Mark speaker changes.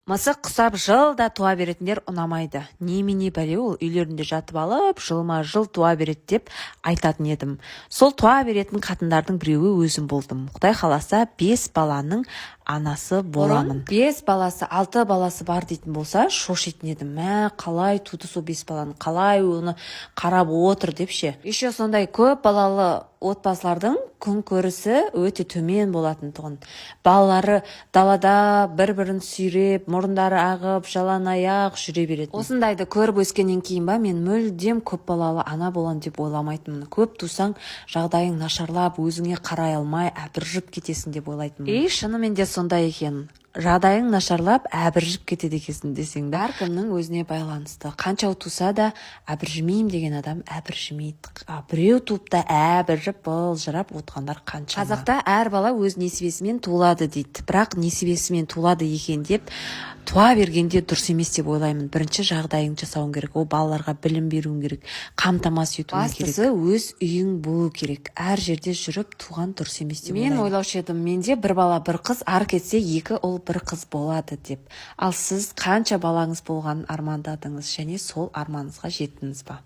Speaker 1: Мысық құсап жылда туа беретіндер ұнамайды. Немене бәле ол үйлерінде жатып алып, жылма-жыл туа береді деп айтатын едім. Сол туа беретін қатындардың біреуі өзім болдым. Құдай қаласа 5 баланың анасы боламын. 5 баласы, 6 баласы бар дейтін болса, шошитын едім. Қалай туды сол 5 баланы, қалай оны қарап отыр деп ше. Еще сондай көп балалы отбасылардың күн көрісі өте төмен болатын тұғын. Балалары далада бір-бірін сүйреп, мұрындары ағып, жалаң аяқ жүре береді. Осындайды көріп өскеннен кейін мен мүлдем көп балалы ана болам деп ойламайтынмын. Көп тусаң, жағдайың нашарлап, өзіңе қарай алмай, әбіржіп кетесің деп ойлайтынмын. Шынымен де сондай екен. Жағдайың нашарлап, әбіржіп кетеді екенсің десең, әркімнің өзіне байланысты. Қанша туса да әбіржімеймін деген адам әбіржімейді. Біреу туып та әбіржіп, былжырап отқандар қанша. Қазақта әр бала өз несібесімен туылады дейді. Бірақ несібесімен туылады екен деп туа бергенде дұрыс емес деп ойлаймын. Бірінші жағдайың жасауың керек. Ол балаларға білім беруің керек, қамтамасыз етуің керек. Бастысы өз үйің болу керек. Әр жерде жүріп туған дұрыс емес деп ойлаймын. Мен ойлаушы едім, менде бір бала, бір қыз, ары кетсе 2 ұл, 1 қыз болады деп. Ал сіз қанша балаңыз болғанын армандадыңыз және сол арманыңызға жеттіңіз ба?